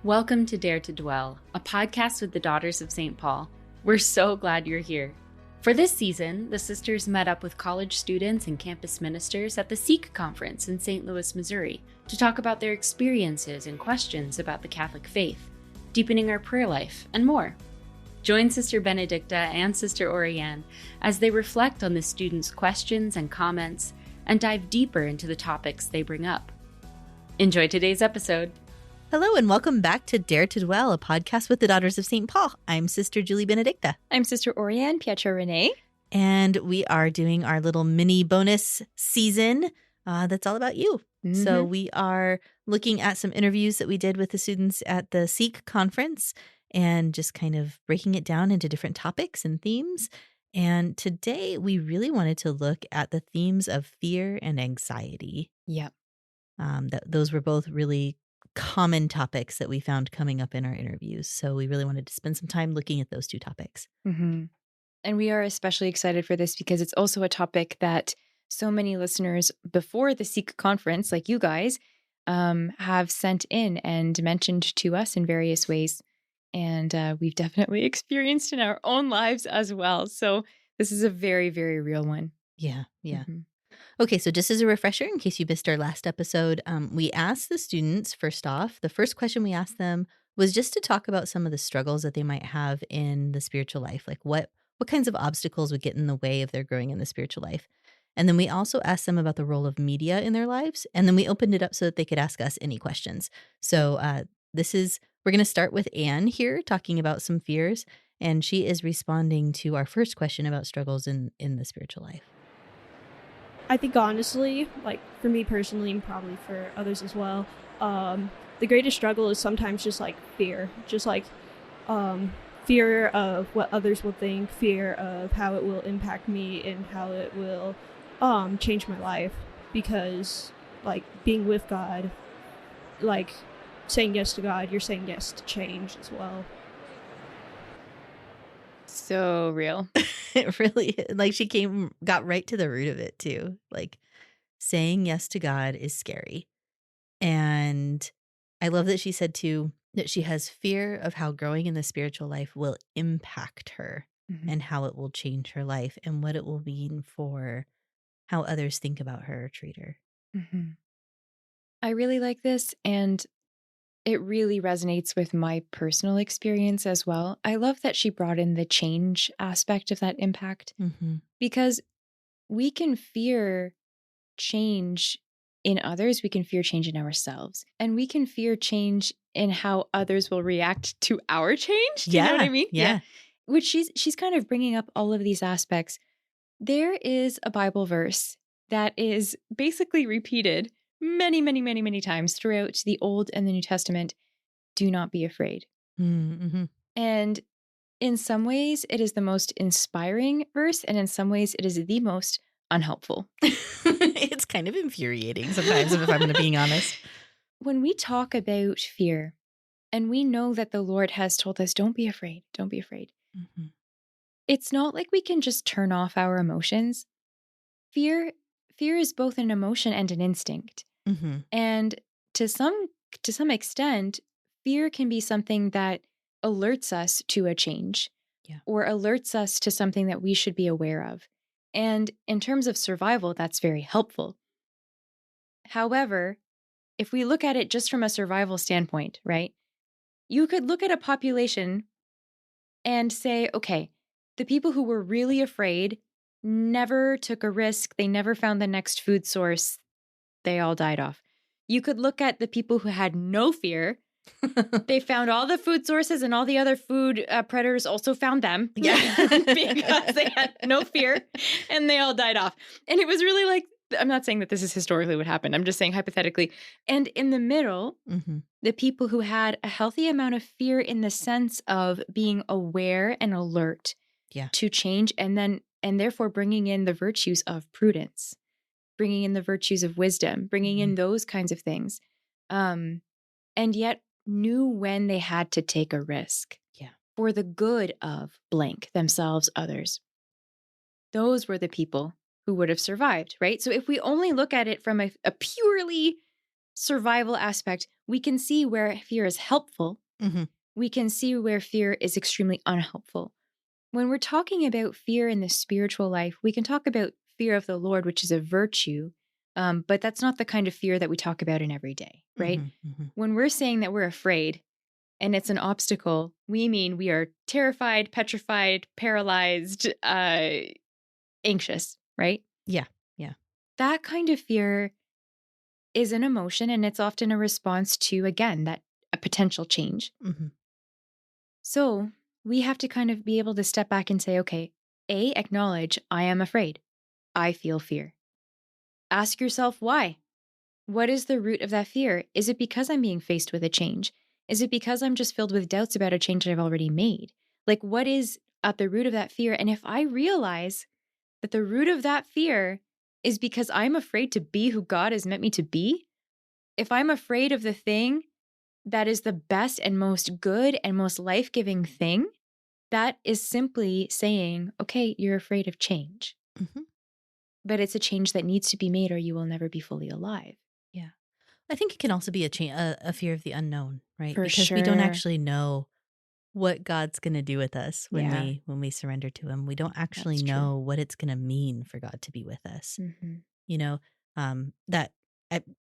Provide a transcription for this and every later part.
Welcome to Dare to Dwell, a podcast with the Daughters of St. Paul. We're so glad you're here. For this season, the sisters met up with college students and campus ministers at the Seek Conference in St. Louis, Missouri, to talk about their experiences and questions about the Catholic faith, deepening our prayer life, and more. Join Sister Benedicta and Sister Orianne as they reflect on the students' questions and comments and dive deeper into the topics they bring up. Enjoy today's episode. Hello and welcome back to Dare to Dwell, a podcast with the Daughters of St. Paul. I'm Sister Julie Benedicta. I'm Sister Orianne, Pietra, René. And we are doing our little mini bonus season that's all about you. Mm-hmm. So we are looking at some interviews that we did with the students at the Seek Conference and just kind of breaking it down into different topics and themes. And today we really wanted to look at the themes of fear and anxiety. Yep. Those were both really common topics that we found coming up in our interviews. So we really wanted to spend some time looking at those two topics. Mm-hmm. And we are especially excited for this because it's also a topic that so many listeners before the Seek Conference, like you guys, have sent in and mentioned to us in various ways. And we've definitely experienced in our own lives as well. So this is a very, very real one. Yeah. Mm-hmm. Okay, so just as a refresher, in case you missed our last episode, we asked the students, first off, the first question we asked them was just to talk about some of the struggles that they might have in the spiritual life, like what kinds of obstacles would get in the way of their growing in the spiritual life. And then we also asked them about the role of media in their lives, and then we opened it up so that they could ask us any questions. So we're going to start with Anne here, talking about some fears, and she is responding to our first question about struggles in the spiritual life. I think honestly, like for me personally and probably for others as well, the greatest struggle is sometimes just like fear. Just like fear of what others will think, fear of how it will impact me and how it will change my life. Because like being with God, like saying yes to God, you're saying yes to change as well. So real. It really, like she got right to the root of it too. Like saying yes to God is scary. And I love that she said too, that she has fear of how growing in the spiritual life will impact her and how it will change her life and what it will mean for how others think about her or treat her. Mm-hmm. I really like this, and it really resonates with my personal experience as well. I love that she brought in the change aspect of that impact because we can fear change in others. We can fear change in ourselves, and we can fear change in how others will react to our change. Do you know what I mean? Yeah. Which she's kind of bringing up all of these aspects. There is a Bible verse that is basically repeated many, many, many, many times throughout the Old and the New Testament. Do not be afraid. Mm-hmm. And in some ways, it is the most inspiring verse, and in some ways, it is the most unhelpful. It's kind of infuriating sometimes, if I'm being honest. When we talk about fear, and we know that the Lord has told us, don't be afraid, don't be afraid. Mm-hmm. It's not like we can just turn off our emotions. Fear is both an emotion and an instinct. Mm-hmm. And to some extent, fear can be something that alerts us to a change or alerts us to something that we should be aware of. And in terms of survival, that's very helpful. However, if we look at it just from a survival standpoint, right, you could look at a population and say, okay, the people who were really afraid never took a risk. They never found the next food source. They all died off. You could look at the people who had no fear. They found all the food sources, and all the other food predators also found them. Yeah. Because they had no fear and they all died off. And it was really like, I'm not saying that this is historically what happened. I'm just saying hypothetically. And in the middle, the people who had a healthy amount of fear in the sense of being aware and alert to change, and therefore bringing in the virtues of prudence, bringing in the virtues of wisdom, bringing in those kinds of things. And yet knew when they had to take a risk for the good of blank, themselves, others. Those were the people who would have survived, right? So if we only look at it from a purely survival aspect, we can see where fear is helpful. Mm-hmm. We can see where fear is extremely unhelpful. When we're talking about fear in the spiritual life, we can talk about fear of the Lord, which is a virtue, but that's not the kind of fear that we talk about in every day, right? Mm-hmm. Mm-hmm. When we're saying that we're afraid and it's an obstacle, we mean we are terrified, petrified, paralyzed, anxious, right? Yeah. That kind of fear is an emotion, and it's often a response to, again, that a potential change. Mm-hmm. So we have to kind of be able to step back and say, okay, acknowledge I am afraid. I feel fear. Ask yourself why. What is the root of that fear? Is it because I'm being faced with a change? Is it because I'm just filled with doubts about a change that I've already made? Like, what is at the root of that fear? And if I realize that the root of that fear is because I'm afraid to be who God has meant me to be, if I'm afraid of the thing that is the best and most good and most life-giving thing, that is simply saying, okay, you're afraid of change. Mm-hmm. But it's a change that needs to be made or you will never be fully alive. Yeah. I think it can also be a fear of the unknown, right? For Because we don't sure. actually know what God's going to do with us when Yeah. we surrender to him. We don't actually That's true. know what it's going to mean for God to be with us. Mm-hmm. You know, that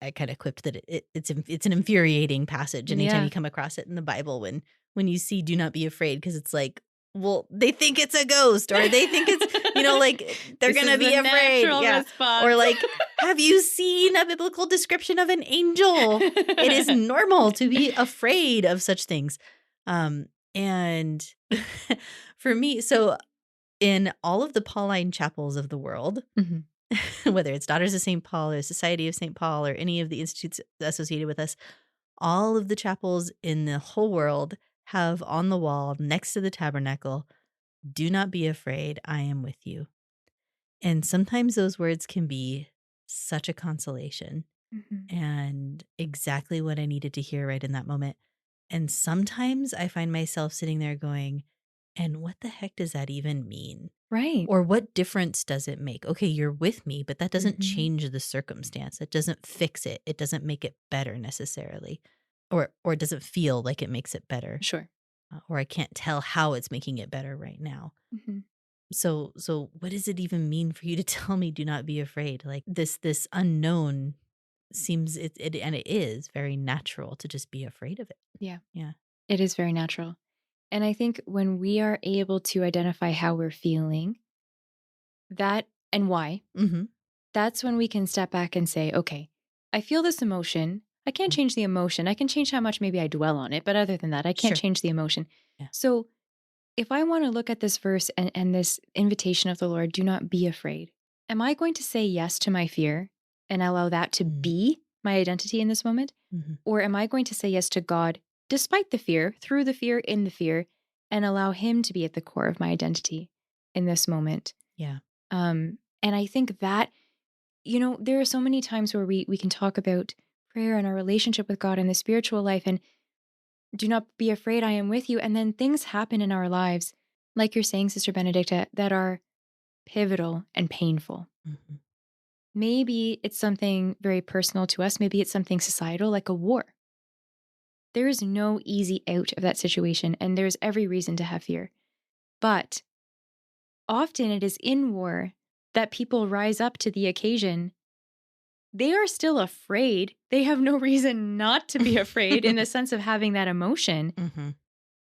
I kind of quipped that it's an infuriating passage anytime Yeah. you come across it in the Bible when you see "do not be afraid," because it's like, well, they think it's a ghost, or they think it's, like they're This gonna is be the afraid, natural yeah. response. Or like, have you seen a biblical description of an angel? It is normal to be afraid of such things. And for me, so in all of the Pauline chapels of the world, Mm-hmm. whether it's Daughters of St. Paul or Society of St. Paul or any of the institutes associated with us, all of the chapels in the whole world have on the wall next to the tabernacle, "Do not be afraid, I am with you." And sometimes those words can be such a consolation Mm-hmm. and exactly what I needed to hear right in that moment. And sometimes I find myself sitting there going, and what the heck does that even mean? Right. Or what difference does it make? Okay, you're with me, but that doesn't Mm-hmm. change the circumstance. It doesn't fix it. It doesn't make it better necessarily. Or it doesn't feel like it makes it better. Sure. Or I can't tell how it's making it better right now. Mm-hmm. So what does it even mean for you to tell me do not be afraid? Like this unknown seems it and it is very natural to just be afraid of it. Yeah. Yeah. It is very natural. And I think when we are able to identify how we're feeling, that and why, Mm-hmm. that's when we can step back and say, okay, I feel this emotion. I can't change the emotion. I can change how much maybe I dwell on it. But other than that, I can't Sure. change the emotion. Yeah. So if I want to look at this verse and this invitation of the Lord, do not be afraid. Am I going to say yes to my fear and allow that to be my identity in this moment? Mm-hmm. Or am I going to say yes to God despite the fear, through the fear, in the fear, and allow Him to be at the core of my identity in this moment? Yeah. And I think that, there are so many times where we can talk about prayer and our relationship with God and the spiritual life and do not be afraid, I am with you. And then things happen in our lives, like you're saying, Sister Benedicta, that are pivotal and painful. Mm-hmm. Maybe it's something very personal to us. Maybe it's something societal, like a war. There is no easy out of that situation, and there's every reason to have fear. But often it is in war that people rise up to the occasion. They are still afraid. They have no reason not to be afraid in the sense of having that emotion. Mm-hmm.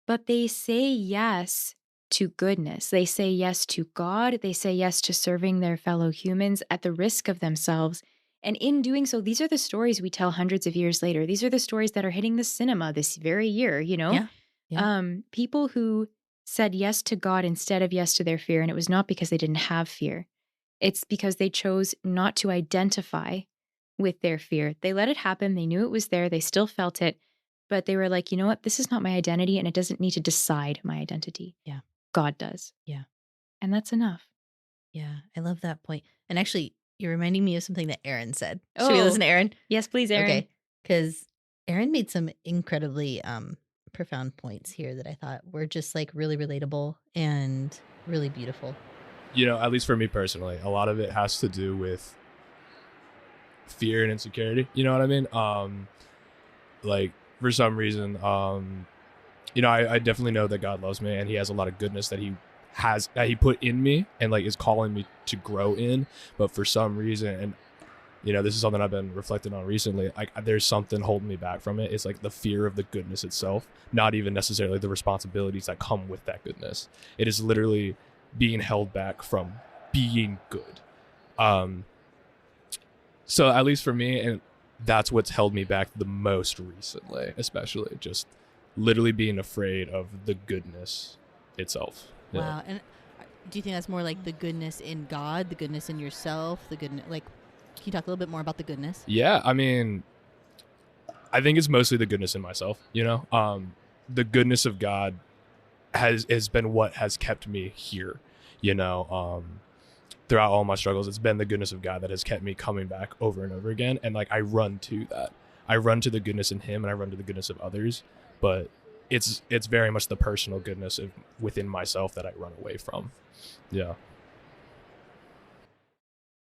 But they say yes to goodness. They say yes to God. They say yes to serving their fellow humans at the risk of themselves. And in doing so, these are the stories we tell hundreds of years later. These are the stories that are hitting the cinema this very year, Yeah. People who said yes to God instead of yes to their fear. And it was not because they didn't have fear. It's because they chose not to identify with their fear. They let it happen. They knew it was there. They still felt it. But they were like, you know what? This is not my identity, and it doesn't need to decide my identity. Yeah. God does. Yeah. And that's enough. Yeah. I love that point. And actually, you're reminding me of something that Aaron said. Should we listen to Aaron? Yes, please, Aaron. Okay. Because Aaron made some incredibly profound points here that I thought were just like really relatable and really beautiful. At least for me personally, a lot of it has to do with fear and insecurity. You know what I mean? Like for some reason, you know, I definitely know that God loves me and he has a lot of goodness that he put in me and like is calling me to grow in. But for some reason, and you know, this is something I've been reflecting on recently, like there's something holding me back from it. It's like the fear of the goodness itself, not even necessarily the responsibilities that come with that goodness. It is literally being held back from being good. So at least for me, and that's what's held me back the most recently, especially just literally being afraid of the goodness itself. Wow. Yeah. And do you think that's more like the goodness in God, the goodness in yourself, the goodness, like, can you talk a little bit more about the goodness? Yeah, I mean, I think it's mostly the goodness in myself, you know? The goodness of God has been what has kept me here, you know? Throughout all my struggles, it's been the goodness of God that has kept me coming back over and over again. And like, I run to that. I run to the goodness in him and I run to the goodness of others, but it's very much the personal goodness within myself that I run away from. Yeah.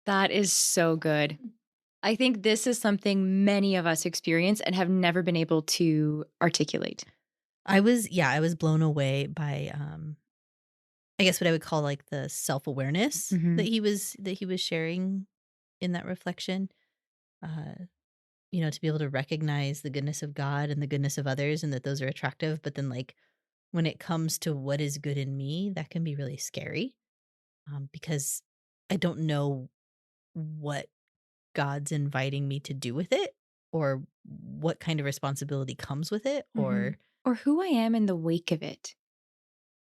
That is so good. I think this is something many of us experience and have never been able to articulate. I was blown away by I guess what I would call like the self-awareness that he was sharing in that reflection. You know, to be able to recognize the goodness of God and the goodness of others and that those are attractive, but then like when it comes to what is good in me, that can be really scary. Because I don't know what God's inviting me to do with it or what kind of responsibility comes with it or who I am in the wake of it.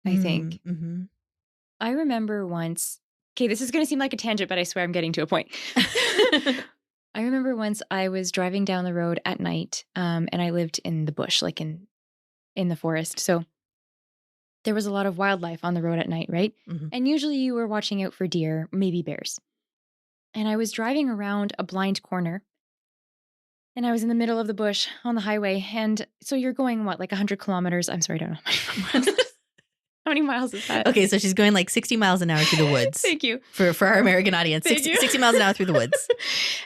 I think. Mm-hmm. I remember once, okay, this is going to seem like a tangent, but I swear I'm getting to a point. I remember once I was driving down the road at night, and I lived in the bush, like in the forest. So there was a lot of wildlife on the road at night, right? Mm-hmm. And usually you were watching out for deer, maybe bears. And I was driving around a blind corner and I was in the middle of the bush on the highway. And so you're going, what, like 100 kilometers? I'm sorry, I don't know. How many miles is that? Okay, so she's going like 60 miles an hour through the woods. Thank you. For our American audience, 60 miles an hour through the woods.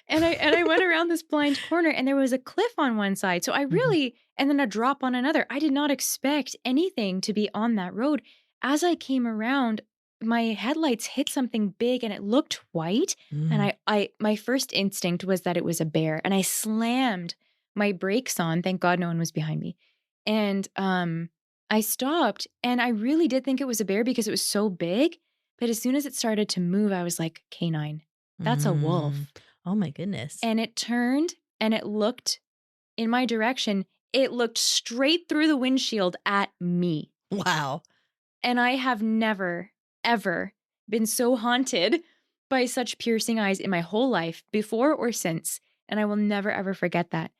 And I went around this blind corner and there was a cliff on one side. So I really, and then a drop on another. I did not expect anything to be on that road. As I came around, my headlights hit something big and it looked white. And my first instinct was that it was a bear. And I slammed my brakes on. Thank God no one was behind me. And I stopped and I really did think it was a bear because it was so big. But as soon as it started to move, I was like, canine, that's a wolf. Oh my goodness. And it turned and it looked in my direction. It looked straight through the windshield at me. Wow. And I have never, ever been so haunted by such piercing eyes in my whole life, before or since. And I will never, ever forget that.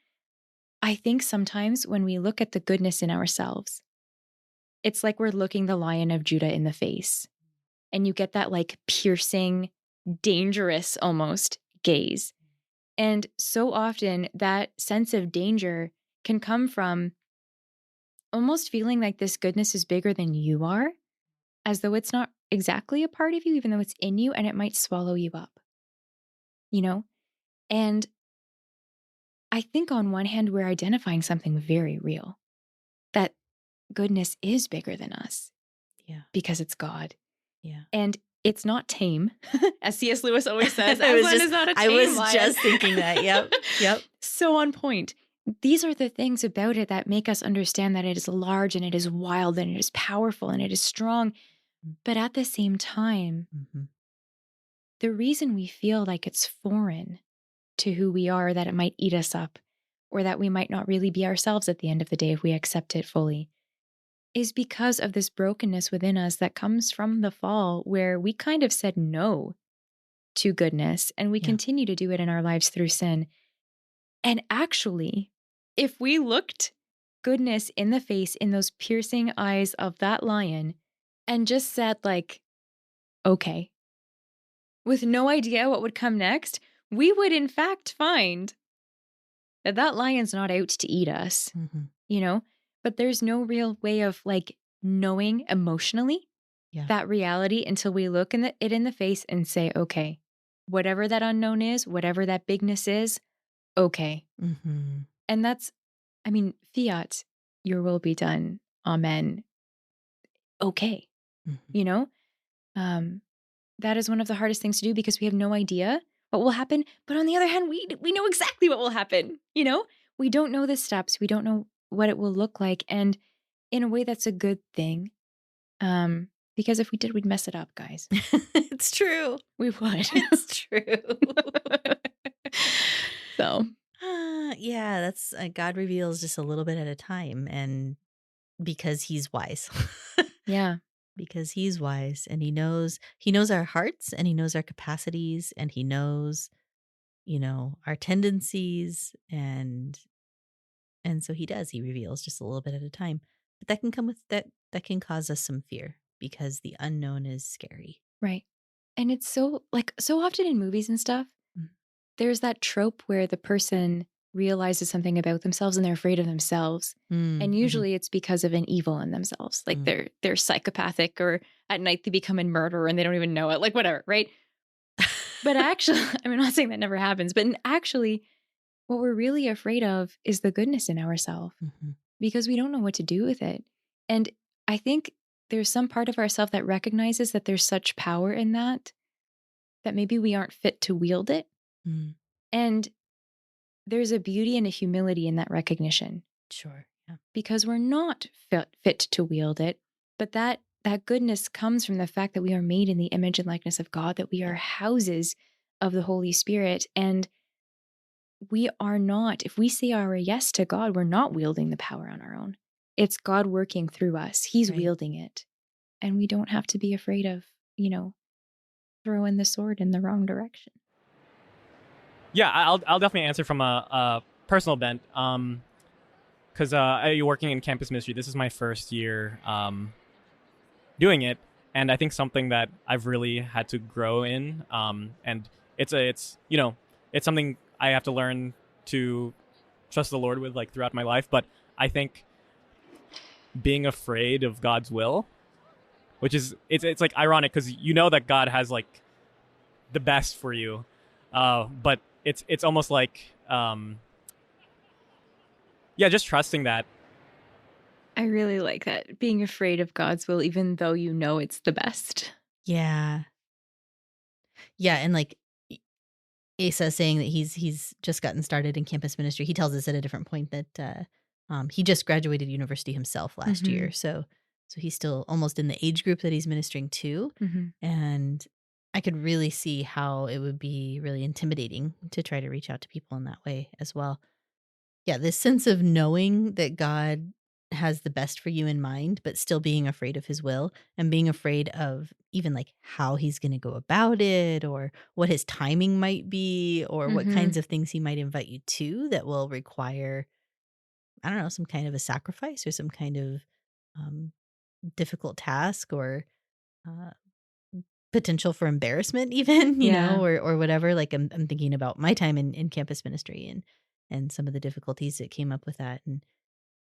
I think sometimes when we look at the goodness in ourselves, it's like we're looking the Lion of Judah in the face. And you get that like piercing, dangerous almost gaze. And so often that sense of danger can come from almost feeling like this goodness is bigger than you are, as though it's not exactly a part of you, even though it's in you, and it might swallow you up. You know? And I think on one hand, we're identifying something very real, that goodness is bigger than us. Yeah. Because it's God. Yeah. And it's not tame, as C.S. Lewis always says. I was lion. just thinking that. Yep. So on point. These are the things about it that make us understand that it is large and it is wild and it is powerful and it is strong. But at the same time, the reason we feel like it's foreign to who we are, that it might eat us up, or that we might not really be ourselves at the end of the day if we accept it fully, is because of this brokenness within us that comes from the fall, where we kind of said no to goodness and we continue to do it in our lives through sin. And actually, if we looked goodness in the face in those piercing eyes of that lion and just said like, okay, with no idea what would come next, we would in fact find that that lion's not out to eat us, you know? But there's no real way of like knowing emotionally that reality until we look it in the face and say, okay, whatever that unknown is, whatever that bigness is, okay. Mm-hmm. And that's, I mean, fiat, your will be done. Amen. Okay. Mm-hmm. You know, that is one of the hardest things to do because we have no idea what will happen. But on the other hand, we know exactly what will happen. You know, we don't know the steps. We don't know what it will look like. And in a way, that's a good thing. Because if we did, we'd mess it up, guys. It's true. We would. It's true. So, yeah, that's God reveals just a little bit at a time, and because he's wise. yeah. Because he's wise, and he knows our hearts, and he knows our capacities, and he knows, our tendencies, and so he reveals just a little bit at a time. But that can come with that can cause us some fear because the unknown is scary. Right. And it's so often in movies and stuff, there's that trope where the person realizes something about themselves and they're afraid of themselves. And usually it's because of an evil in themselves. Like they're psychopathic, or at night they become a murderer and they don't even know it, like whatever, right? But actually, I mean, I'm not saying that never happens, but actually what we're really afraid of is the goodness in ourselves, because we don't know what to do with it. And I think there's some part of ourselves that recognizes that there's such power in that maybe we aren't fit to wield it. And there's a beauty and a humility in that recognition. Sure. Yeah. Because we're not fit to wield it, but that goodness comes from the fact that we are made in the image and likeness of God, that we are houses of the Holy Spirit. And we are not, if we say our yes to God, we're not wielding the power on our own. It's God working through us. He's wielding it. And we don't have to be afraid of, throwing the sword in the wrong direction. Yeah, I'll definitely answer from a personal bent. Because you're working in campus ministry. This is my first year doing it, and I think something that I've really had to grow in. And it's something I have to learn to trust the Lord with, like, throughout my life. But I think being afraid of God's will, which is it's like ironic because that God has like the best for you, but it's almost like just trusting that. I really like that, being afraid of God's will even though it's the best. Yeah, and like Asa saying that he's just gotten started in campus ministry. He tells us at a different point that he just graduated university himself last year, so he's still almost in the age group that he's ministering to, and I could really see how it would be really intimidating to try to reach out to people in that way as well. Yeah, this sense of knowing that God has the best for you in mind, but still being afraid of his will and being afraid of even like how he's going to go about it, or what his timing might be, or what kinds of things he might invite you to that will require, I don't know, some kind of a sacrifice or some kind of difficult task, or potential for embarrassment even, you know, or whatever. Like I'm thinking about my time in campus ministry and some of the difficulties that came up with that.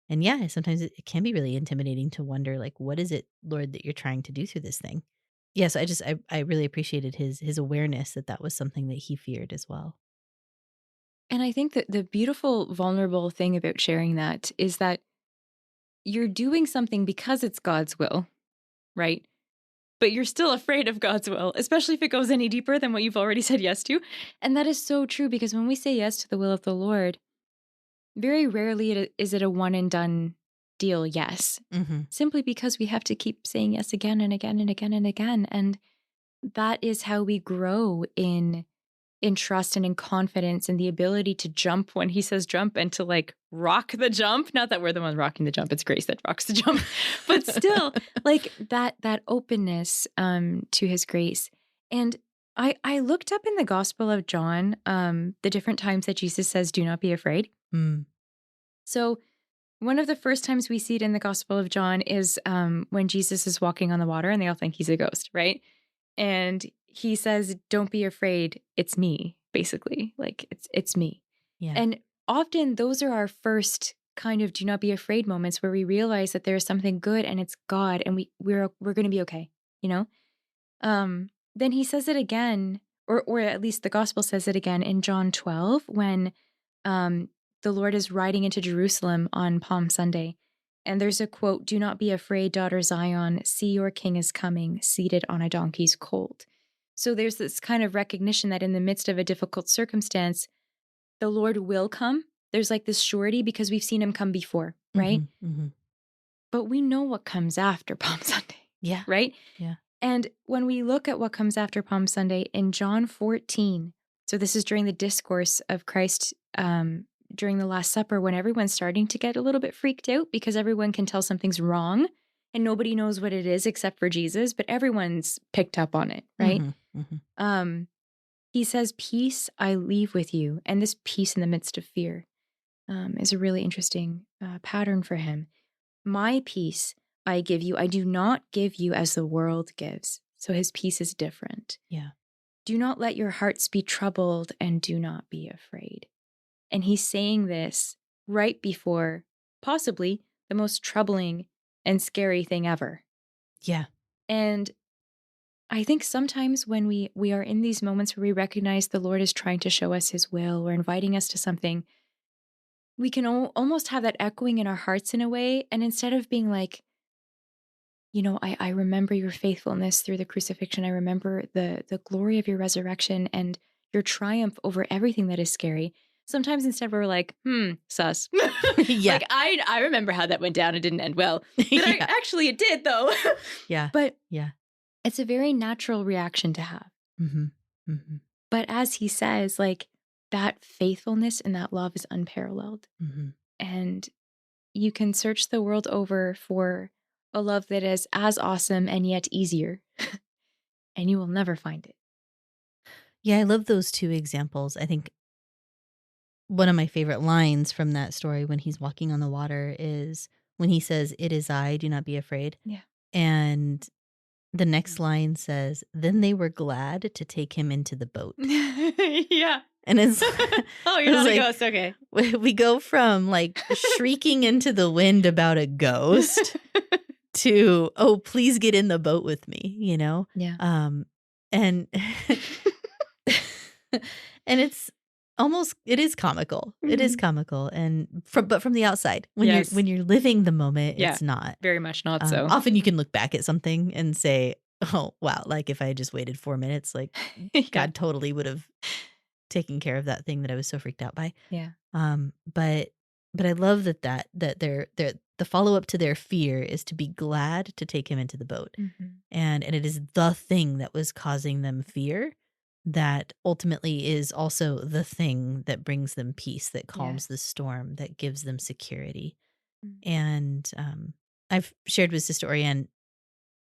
And yeah, sometimes it can be really intimidating to wonder, like, what is it, Lord, that you're trying to do through this thing? Yeah, so I really appreciated his awareness that was something that he feared as well. And I think that the beautiful, vulnerable thing about sharing that is that you're doing something because it's God's will, right? But you're still afraid of God's will, especially if it goes any deeper than what you've already said yes to. And that is so true, because when we say yes to the will of the Lord, very rarely is it a one and done deal yes, simply because we have to keep saying yes again and again and again and again. And that is how we grow in trust and in confidence, and the ability to jump when he says jump, and to like rock the jump. Not that we're the ones rocking the jump, it's grace that rocks the jump, but still like that openness to his grace. And I looked up in the Gospel of John the different times that Jesus says, do not be afraid. So one of the first times we see it in the Gospel of John is when Jesus is walking on the water and they all think he's a ghost, right? And he says, don't be afraid, it's me, basically. Like, it's me. Yeah. And often those are our first kind of do not be afraid moments, where we realize that there's something good and it's God, and we're going to be okay, you know? Then he says it again or at least the gospel says it again in John 12 when the Lord is riding into Jerusalem on Palm Sunday. And there's a quote, "Do not be afraid, daughter Zion. See, your king is coming, seated on a donkey's colt." So there's this kind of recognition that in the midst of a difficult circumstance, the Lord will come. There's like this surety because we've seen him come before, right? Mm-hmm. But we know what comes after Palm Sunday. Yeah. Right? Yeah. And when we look at what comes after Palm Sunday in John 14, so this is during the discourse of Christ during the Last Supper, when everyone's starting to get a little bit freaked out because everyone can tell something's wrong and nobody knows what it is except for Jesus, but everyone's picked up on it, right? He says, "Peace I leave with you." And this peace in the midst of fear is a really interesting pattern for him. "My peace I give you. I do not give you as the world gives." So his peace is different. Yeah. "Do not let your hearts be troubled and do not be afraid." And he's saying this right before possibly the most troubling and scary thing ever. Yeah. And I think sometimes when we are in these moments where we recognize the Lord is trying to show us his will or inviting us to something, we can almost have that echoing in our hearts in a way. And instead of being like, I remember your faithfulness through the crucifixion. I remember the glory of your resurrection and your triumph over everything that is scary. Sometimes instead we're like, sus. Yeah. Like, I remember how that went down. It didn't end well. But Yeah. actually it did, though. Yeah. But yeah. It's a very natural reaction to have. But as he says, like, that faithfulness and that love is unparalleled. And you can search the world over for a love that is as awesome and yet easier, and you will never find it. Yeah, I love those two examples. I think one of my favorite lines from that story when he's walking on the water is when he says, "It is I, do not be afraid." Yeah. And the next line says, "Then they were glad to take him into the boat." Yeah. And it's Oh, you're it's not a like, ghost. Okay. we go from like shrieking into the wind about a ghost to, "Oh, please get in the boat with me," Yeah. And and it is comical. It is comical. And from the outside, when Yes. you're living the moment, Yeah. it's not. Very much not so. Often you can look back at something and say, "Oh, wow, like if I had just waited 4 minutes, like Yeah. God totally would have taken care of that thing that I was so freaked out by." Yeah. But I love that they're the follow-up to their fear is to be glad to take him into the boat. And it is the thing that was causing them fear that ultimately is also the thing that brings them peace, that calms the storm, that gives them security. And I've shared with Sister Orianne,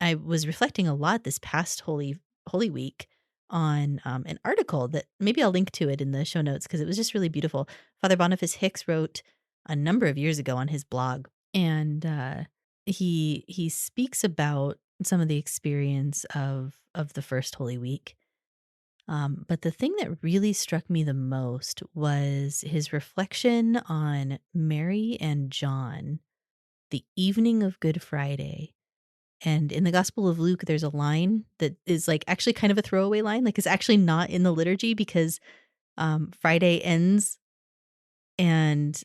I was reflecting a lot this past Holy Week on an article that maybe I'll link to it in the show notes because it was just really beautiful. Father Boniface Hicks wrote a number of years ago on his blog, and he speaks about some of the experience of the first Holy Week. But the thing that really struck me the most was his reflection on Mary and John the evening of Good Friday. And in the Gospel of Luke, there's a line that is like actually kind of a throwaway line, like it's actually not in the liturgy because Friday ends and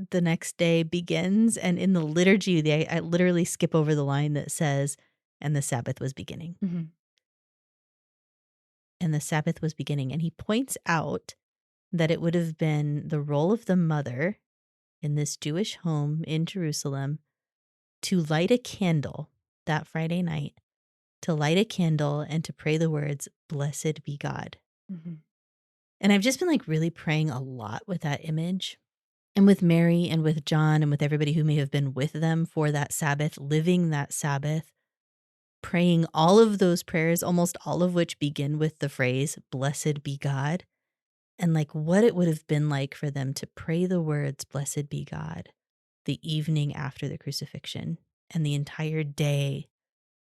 the next day begins. And in the liturgy, I literally skip over the line that says, "And the Sabbath was beginning." And the Sabbath was beginning. And he points out that it would have been the role of the mother in this Jewish home in Jerusalem to light a candle that Friday night, to light a candle and to pray the words, "Blessed be God." And I've just been like really praying a lot with that image and with Mary and with John and with everybody who may have been with them for that Sabbath, living that Sabbath, praying all of those prayers, almost all of which begin with the phrase, "Blessed be God." And like what it would have been like for them to pray the words, "Blessed be God," the evening after the crucifixion and the entire day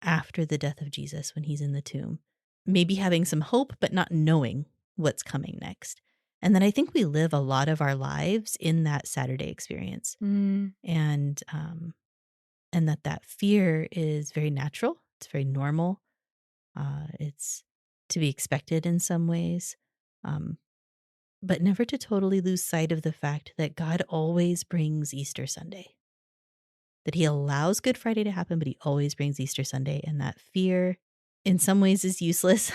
after the death of Jesus when he's in the tomb. Maybe having some hope, but not knowing what's coming next. And then I think we live a lot of our lives in that Saturday experience. And that fear is very natural. It's very normal. It's to be expected in some ways, but never to totally lose sight of the fact that God always brings Easter Sunday. That he allows Good Friday to happen, but he always brings Easter Sunday. And that fear in some ways is useless.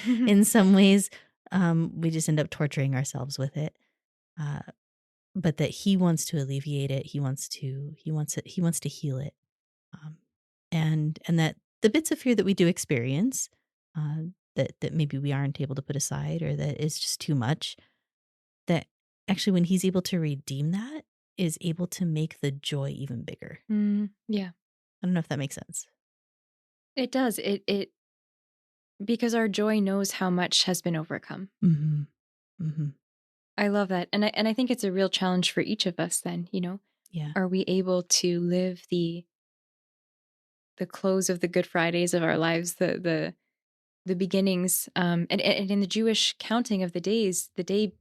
In some ways, we just end up torturing ourselves with it. But that he wants to alleviate it. He wants to heal it. And that the bits of fear that we do experience, that maybe we aren't able to put aside, or that is just too much, that actually when he's able to redeem that, is able to make the joy even bigger. Yeah. I don't know if that makes sense. It does. It because our joy knows how much has been overcome. Mm-hmm. Mm-hmm. I love that. And I think it's a real challenge for each of us then, Yeah. Are we able to live the close of the Good Fridays of our lives, the beginnings, and in the Jewish counting of the days, the day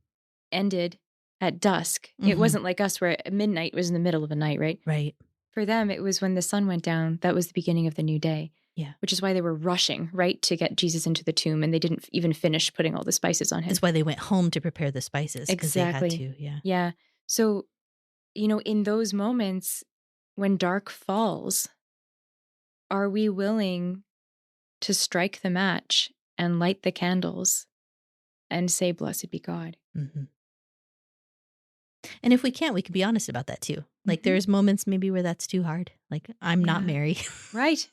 ended at dusk. Mm-hmm. It wasn't like us where midnight was in the middle of the night, right? Right. For them, it was when the sun went down. That was the beginning of the new day. Yeah. Which is why they were rushing, right, to get Jesus into the tomb, and they didn't even finish putting all the spices on him. That's why they went home to prepare the spices. Exactly. They had to, yeah. Yeah. So, in those moments when dark falls, are we willing to strike the match and light the candles and say, "Blessed be God"? Mm-hmm. And if we can't, we can be honest about that too. Like Mm-hmm. there's moments maybe where that's too hard. Like I'm not Mary. Right.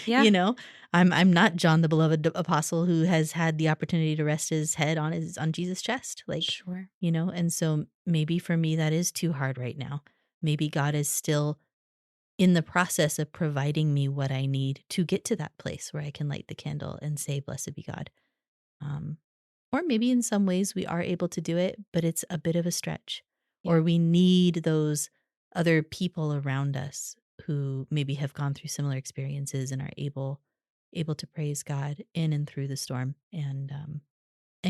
Yeah. I'm not John the beloved apostle who has had the opportunity to rest his head on Jesus' chest. Like, Sure. And so maybe for me that is too hard right now. Maybe God is still in the process of providing me what I need to get to that place where I can light the candle and say, "Blessed be God." Or maybe in some ways we are able to do it, but it's a bit of a stretch. Yeah. Or we need those other people around us who maybe have gone through similar experiences and are able to praise God in and through the storm, and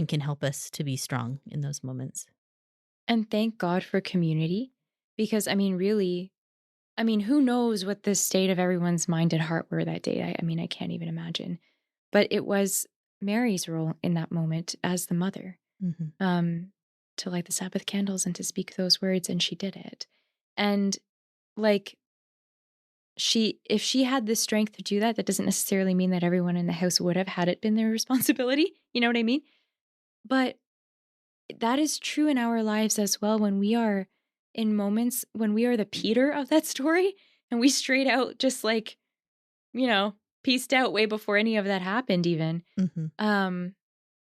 can help us to be strong in those moments. And thank God for community, because really, who knows what the state of everyone's mind and heart were that day? I can't even imagine. But it was Mary's role in that moment as the mother, mm-hmm. To light the Sabbath candles and to speak those words, and she did it. And if she had the strength to do that, that doesn't necessarily mean that everyone in the house would have had it been their responsibility. You know what I mean? But that is true in our lives as well, when we are in moments when we are the Peter of that story, and we straight out just pieced out way before any of that happened even. Mm-hmm.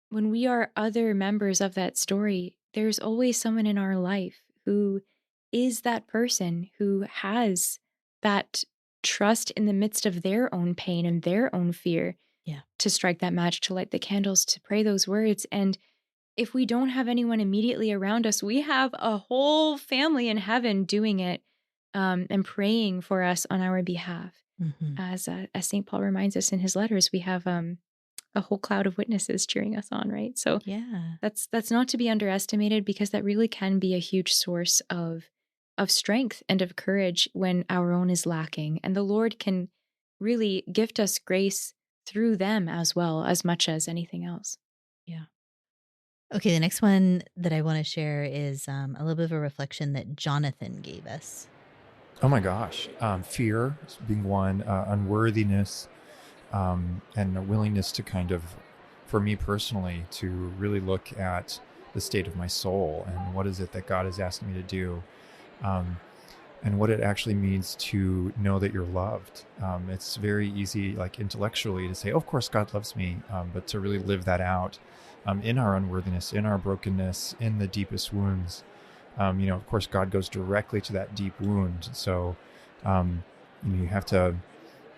When we are other members of that story, there's always someone in our life who is that person who has that trust in the midst of their own pain and their own fear, to strike that match, to light the candles, to pray those words. And if we don't have anyone immediately around us, we have a whole family in heaven doing it, and praying for us on our behalf. Mm-hmm. As St. Paul reminds us in his letters, we have a whole cloud of witnesses cheering us on, right? So that's not to be underestimated, because that really can be a huge source of strength and of courage when our own is lacking. And the Lord can really gift us grace through them as well, as much as anything else. Yeah. Okay, the next one that I want to share is a little bit of a reflection that Jonathan gave us. Oh my gosh. Fear being one, unworthiness, and a willingness to kind of, for me personally, to really look at the state of my soul and what is it that God is asking me to do, and what it actually means to know that you're loved. It's very easy, like intellectually, to say, oh, of course God loves me, but to really live that out in our unworthiness, in our brokenness, in the deepest wounds. Of course, God goes directly to that deep wound. So, you have to,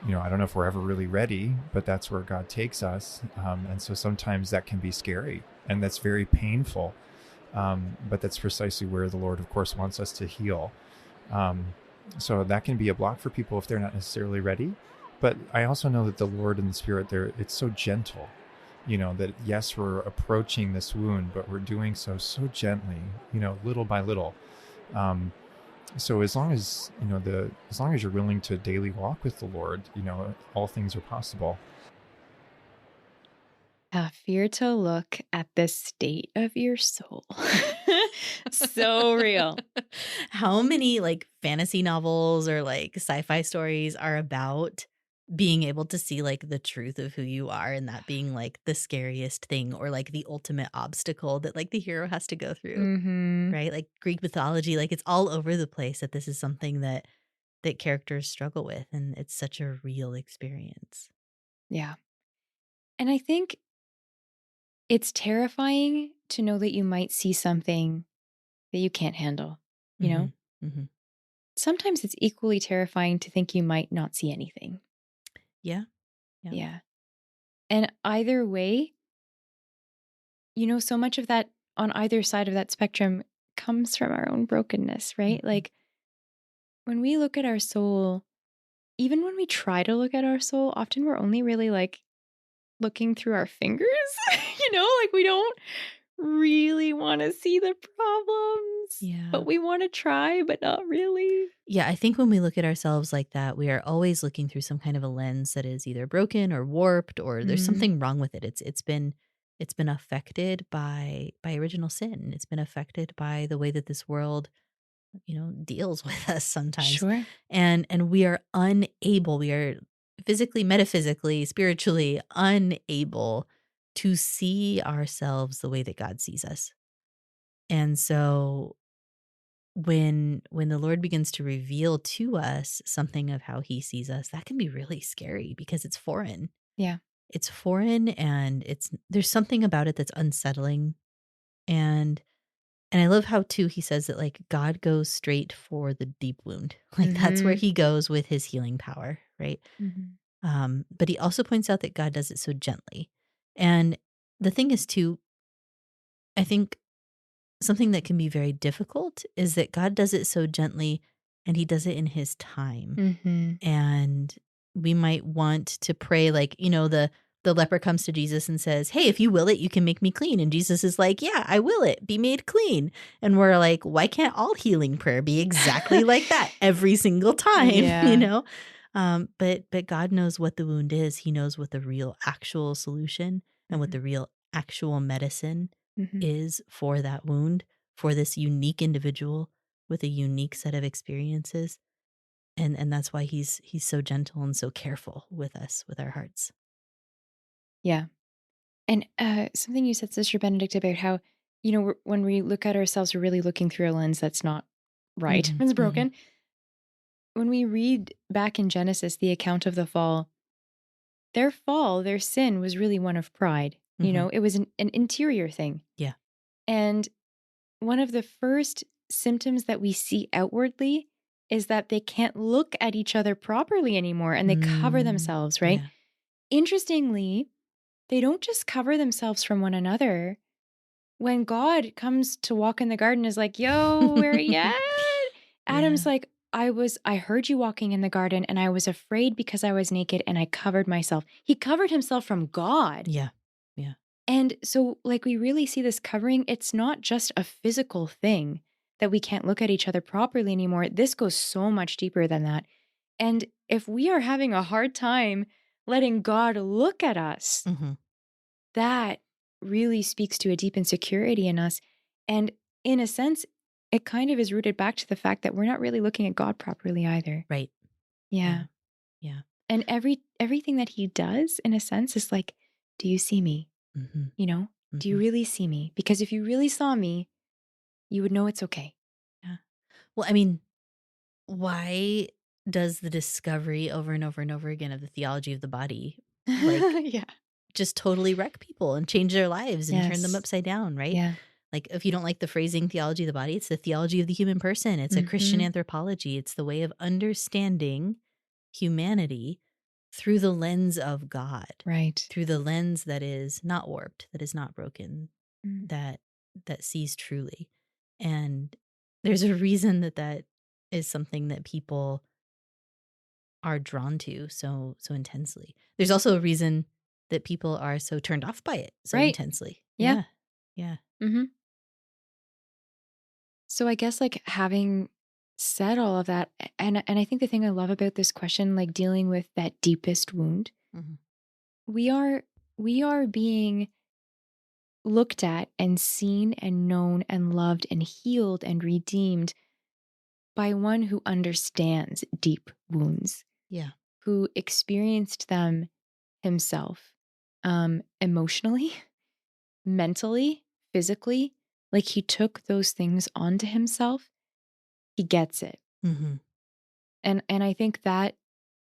I don't know if we're ever really ready, but that's where God takes us. And so sometimes that can be scary, and that's very painful. But that's precisely where the Lord, of course, wants us to heal. So that can be a block for people if they're not necessarily ready. But I also know that the Lord and the Spirit there, it's so gentle. That yes, we're approaching this wound, but we're doing so gently, little by little. So as long as, as long as you're willing to daily walk with the Lord, all things are possible. Fear to look at the state of your soul. So real. How many like fantasy novels or like sci-fi stories are about being able to see like the truth of who you are, and that being like the scariest thing, or like the ultimate obstacle that like the hero has to go through, Mm-hmm. right? Like Greek mythology, like it's all over the place that this is something that characters struggle with, and it's such a real experience. Yeah. And I think it's terrifying to know that you might see something that you can't handle, you know? Mm-hmm. Sometimes it's equally terrifying to think you might not see anything. Yeah. Yeah. And either way, so much of that on either side of that spectrum comes from our own brokenness, right? Mhm. Like when we look at our soul, even when we try to look at our soul, often we're only really like looking through our fingers, like we don't really want to see the problems. Yeah. But we want to try, but not really. Yeah, I think when we look at ourselves like that, we are always looking through some kind of a lens that is either broken or warped, or there's something wrong with it. It's been affected by original sin. It's been affected by the way that this world, deals with us sometimes. Sure. And we are unable, we are physically, metaphysically, spiritually unable to see ourselves the way that God sees us. And so when the Lord begins to reveal to us something of how he sees us, that can be really scary because it's foreign. Yeah. It's foreign, and there's something about it that's unsettling. And I love how too he says that like God goes straight for the deep wound. Like that's where he goes with his healing power, right? But he also points out that God does it so gently. And the thing is too, I think something that can be very difficult is that God does it so gently, and he does it in his time. And we might want to pray like, the leper comes to Jesus and says, "Hey, if you will it, you can make me clean." And Jesus is like, "Yeah, I will it. Be made clean." And we're like, why can't all healing prayer be exactly like that every single time? Yeah. But God knows what the wound is. He knows what the real actual solution and what the real actual medicine is for that wound, for this unique individual with a unique set of experiences. And that's why he's so gentle and so careful with us, with our hearts. Yeah. And something you said, Sister Benedicta, about how, when we look at ourselves, we're really looking through a lens that's not right. It's broken. When we read back in Genesis, the account of the fall, their sin was really one of pride. It was an interior thing. Yeah. And one of the first symptoms that we see outwardly is that they can't look at each other properly anymore, and they cover themselves, right? Yeah. Interestingly, they don't just cover themselves from one another. When God comes to walk in the garden, is like, "Yo, where are you at?" Adam's like, I heard you walking in the garden, and I was afraid because I was naked, and I covered myself. He covered himself from God. Yeah. Yeah. And so, like, we really see this covering. It's not just a physical thing that we can't look at each other properly anymore. This goes so much deeper than that. And if we are having a hard time letting God look at us, that really speaks to a deep insecurity in us. And in a sense, it kind of is rooted back to the fact that we're not really looking at God properly either. Right. Yeah. Yeah. And everything that he does, in a sense, is like, do you see me? Do you really see me? Because if you really saw me, you would know it's okay. Yeah. Well, I mean, why does the discovery over and over and over again of the theology of the body Yeah. just totally wreck people and change their lives and turn them Yes. upside down, right? Yeah. Like if you don't like the phrasing theology of the body, it's the theology of the human person. It's a Christian anthropology. It's the way of understanding humanity through the lens of God. Right. Through the lens that is not warped, that is not broken, that sees truly. And there's a reason that is something that people are drawn to so intensely. There's also a reason that people are so turned off by it so intensely. Yeah. Yeah. So I guess like having said all of that, and I think the thing I love about this question, like dealing with that deepest wound, we are we are being looked at and seen and known and loved and healed and redeemed by one who understands deep wounds. Yeah. Who experienced them himself, emotionally, mentally, physically. Like he took those things onto himself. He gets it. Mm-hmm. And I think that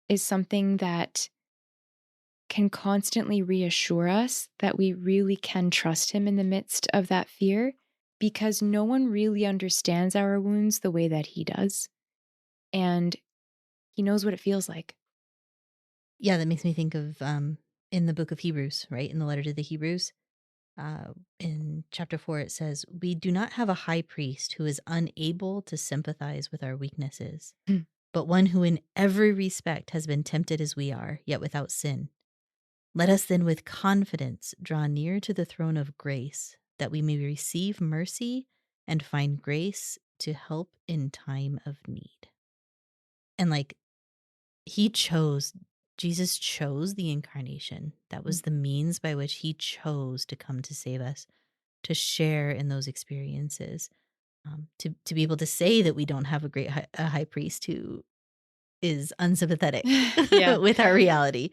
is something that can constantly reassure us that we really can trust him in the midst of that fear, because no one really understands our wounds the way that he does. And he knows what it feels like. Yeah, that makes me think of in the book of Hebrews, right? In the letter to the Hebrews, in chapter 4, it says, "We do not have a high priest who is unable to sympathize with our weaknesses, but one who in every respect has been tempted as we are, yet without sin. Let us then with confidence draw near to the throne of grace, that we may receive mercy and find grace to help in time of need." And like, Jesus chose the incarnation. That was the means by which he chose to come to save us, to share in those experiences, to be able to say that we don't have a high priest who is unsympathetic with our reality,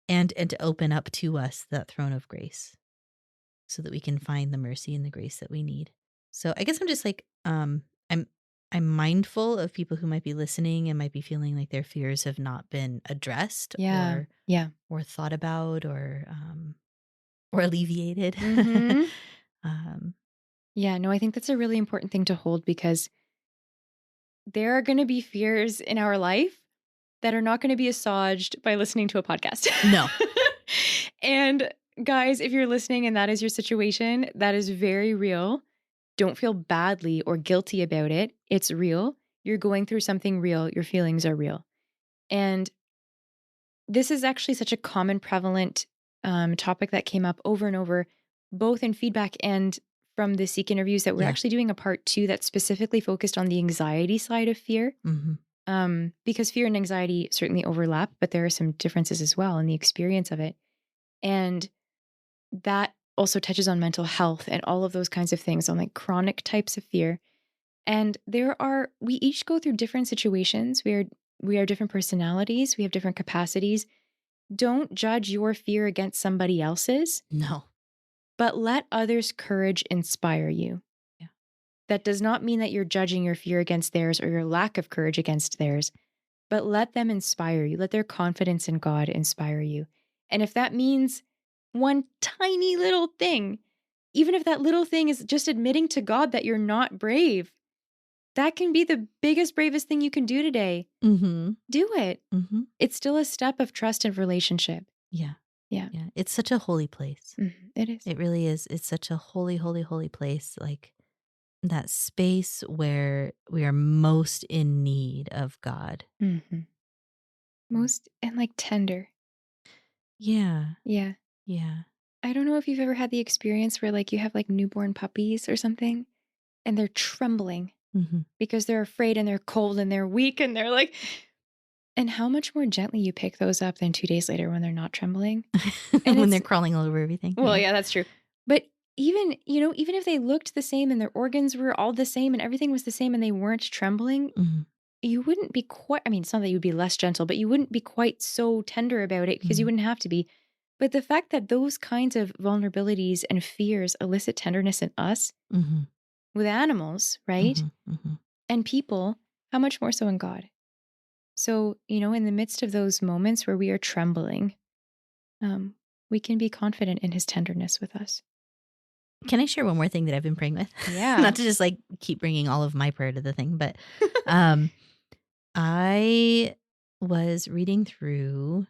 and to open up to us that throne of grace so that we can find the mercy and the grace that we need. So I guess I'm just like, I'm mindful of people who might be listening and might be feeling like their fears have not been addressed or thought about or alleviated. Mm-hmm. No, I think that's a really important thing to hold, because there are going to be fears in our life that are not going to be assuaged by listening to a podcast. No. And guys, if you're listening and that is your situation, that is very real. Don't feel badly or guilty about it. It's real. You're going through something real. Your feelings are real. And this is actually such a common, prevalent topic that came up over and over, both in feedback and from the Seek interviews, that we're actually doing a part 2 that's specifically focused on the anxiety side of fear. Mm-hmm. Because fear and anxiety certainly overlap, but there are some differences as well in the experience of it. And that also touches on mental health and all of those kinds of things, on like chronic types of fear. And we each go through different situations. We are different personalities. We have different capacities. Don't judge your fear against somebody else's. No. But let others' courage inspire you. Yeah. That does not mean that you're judging your fear against theirs or your lack of courage against theirs, but let them inspire you. Let their confidence in God inspire you. And if that means one tiny little thing, even if that little thing is just admitting to God that you're not brave, that can be the biggest, bravest thing you can do today. Mm-hmm. Do it. Mm-hmm. It's still a step of trust and relationship. Yeah. Yeah. Yeah. It's such a holy place. Mm-hmm. It is. It really is. It's such a holy, holy, holy place. Like that space where we are most in need of God. Mm-hmm. Most, and like tender. Yeah. Yeah. Yeah. I don't know if you've ever had the experience where like you have like newborn puppies or something and they're trembling because they're afraid and they're cold and they're weak and they're like, and how much more gently you pick those up than 2 days later when they're not trembling. And when they're crawling all over everything. Well, yeah, that's true. But even if they looked the same and their organs were all the same and everything was the same and they weren't trembling, you wouldn't be quite, I mean, it's not that you would be less gentle, but you wouldn't be quite so tender about it because you wouldn't have to be. But the fact that those kinds of vulnerabilities and fears elicit tenderness in us with animals, right? And people, how much more so in God? So, in the midst of those moments where we are trembling, we can be confident in his tenderness with us. Can I share one more thing that I've been praying with? Yeah. Not to just like keep bringing all of my prayer to the thing, but I was reading through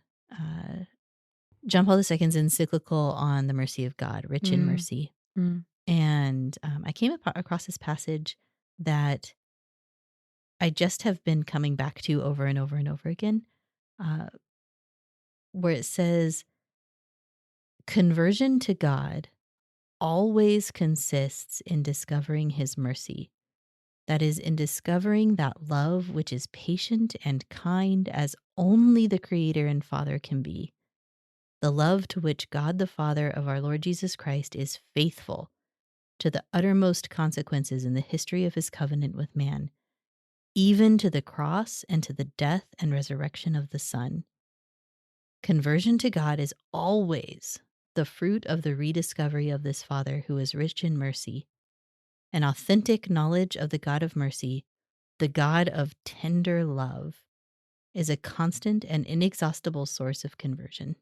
John Paul II's encyclical on the mercy of God, Rich in Mercy. And I came across this passage that I just have been coming back to over and over and over again, where it says, conversion to God always consists in discovering his mercy. That is, in discovering that love which is patient and kind as only the Creator and Father can be. The love to which God the Father of our Lord Jesus Christ is faithful to the uttermost consequences in the history of his covenant with man, even to the cross and to the death and resurrection of the Son. Conversion to God is always the fruit of the rediscovery of this Father who is rich in mercy. An authentic knowledge of the God of mercy, the God of tender love, is a constant and inexhaustible source of conversion.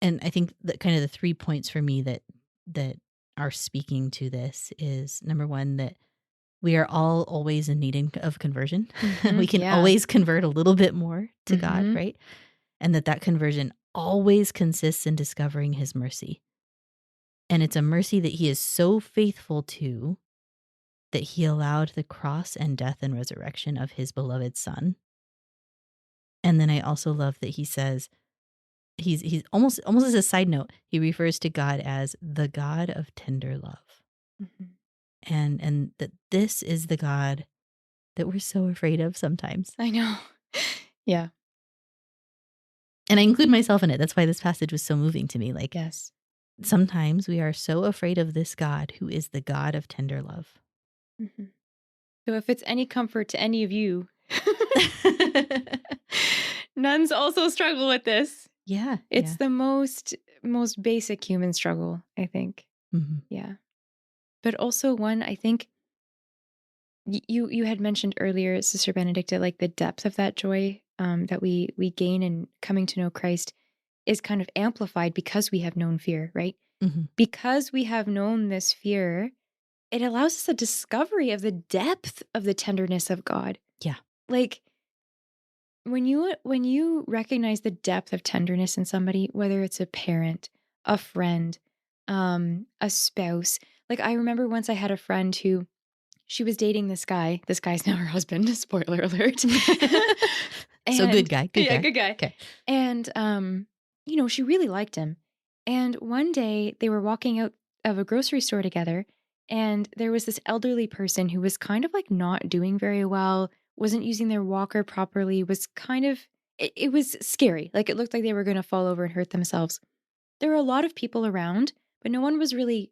And I think that kind of the 3 points for me that are speaking to this is, number one, that we are all always in need of conversion. We can always convert a little bit more to God, right? And that conversion always consists in discovering his mercy. And it's a mercy that he is so faithful to that he allowed the cross and death and resurrection of his beloved Son. And then I also love that he says, he's almost as a side note, he refers to God as the God of tender love. And that this is the God that we're so afraid of sometimes. I know. Yeah. And I include myself in it. That's why this passage was so moving to me. Like, Yes. sometimes we are so afraid of this God who is the God of tender love. So if it's any comfort to any of you, nuns also struggle with this. Yeah. It's the most basic human struggle, I think. Yeah. But also one, I think you had mentioned earlier, Sister Benedicta, like the depth of that joy that we gain in coming to know Christ is kind of amplified because we have known fear, right? Because we have known this fear, it allows us a discovery of the depth of the tenderness of God. Yeah. Like when you recognize the depth of tenderness in somebody, whether it's a parent, a friend, a spouse. Like I remember once I had a friend who, she was dating this guy. This guy's now her husband. Spoiler alert. So good guy. Good guy. Good guy. Okay. And she really liked him. And one day they were walking out of a grocery store together, and there was this elderly person who was kind of like not doing very well, wasn't using their walker properly, was kind of, it was scary. Like it looked like they were going to fall over and hurt themselves. There were a lot of people around, but no one was really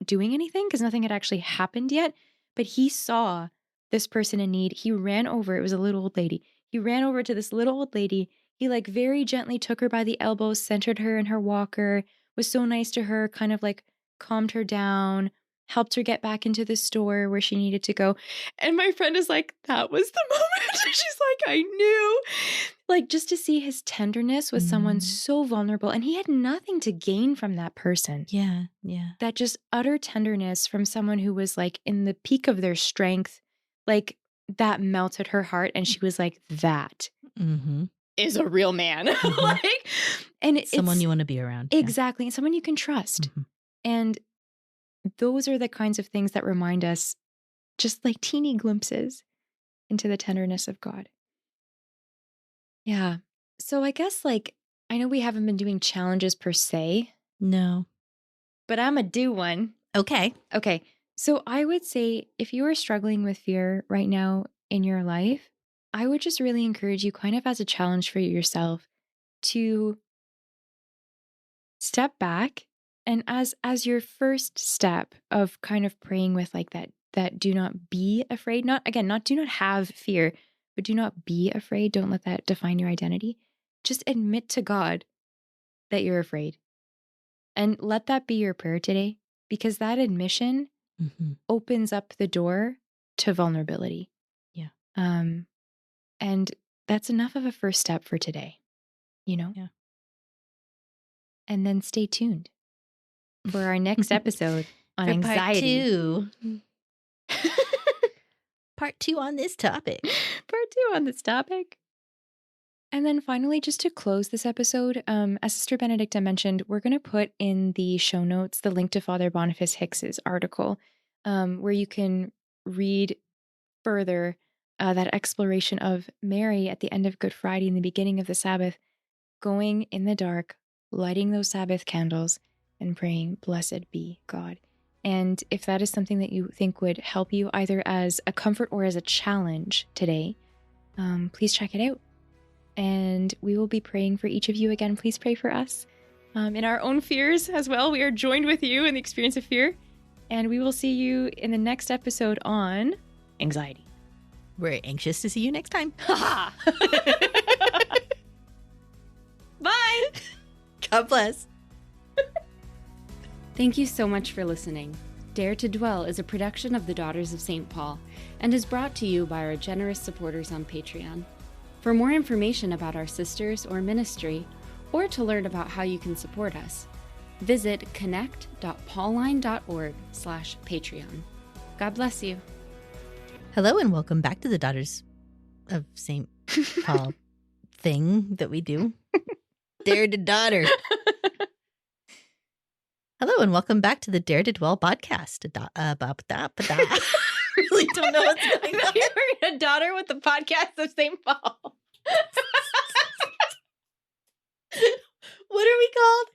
doing anything because nothing had actually happened yet. But he saw this person in need. He ran over. It was a little old lady. He ran over to this little old lady. He like very gently took her by the elbow, centered her in her walker, was so nice to her, kind of like calmed her down, helped her get back into the store where she needed to go. And my friend is like, that was the moment. She's like, I knew. Like just to see his tenderness with someone so vulnerable, and he had nothing to gain from that person. Yeah. Yeah. That just utter tenderness from someone who was like in the peak of their strength, like that melted her heart. And she was like, that is a real man. Like, and it's someone you want to be around. Exactly. And someone you can trust. And those are the kinds of things that remind us, just like teeny glimpses into the tenderness of God. Yeah. So I guess like, I know we haven't been doing challenges per se. No. But I'm going to do one. Okay. So I would say if you are struggling with fear right now in your life, I would just really encourage you, kind of as a challenge for yourself, to step back, and as your first step of kind of praying with like that do not be afraid, not do not have fear, but do not be afraid. Don't let that define your identity. Just admit to God that you're afraid. And let that be your prayer today, because that admission opens up the door to vulnerability. Yeah. And that's enough of a first step for today, Yeah. And then stay tuned for our next episode on anxiety. Part 2 on this topic. Part 2 on this topic. And then finally, just to close this episode, as Sister Benedicta mentioned, we're going to put in the show notes the link to Father Boniface Hicks's article, where you can read further that exploration of Mary at the end of Good Friday and the beginning of the Sabbath, going in the dark, lighting those Sabbath candles, and praying, "Blessed be God." And if that is something that you think would help you either as a comfort or as a challenge today, please check it out. And we will be praying for each of you again. Please pray for us in our own fears as well. We are joined with you in the experience of fear. And we will see you in the next episode on anxiety. We're anxious to see you next time. Bye. God bless. Thank you so much for listening. Dare to Dwell is a production of the Daughters of St. Paul and is brought to you by our generous supporters on Patreon. For more information about our sisters or ministry, or to learn about how you can support us, visit connect.pauline.org/Patreon. God bless you. Hello and welcome back to the Daughters of St. Paul thing that we do. Dare to Daughter. Hello and welcome back to the Dare to Dwell podcast. I really don't know what's going on. You're a daughter with the podcast of St. Paul. What are we called?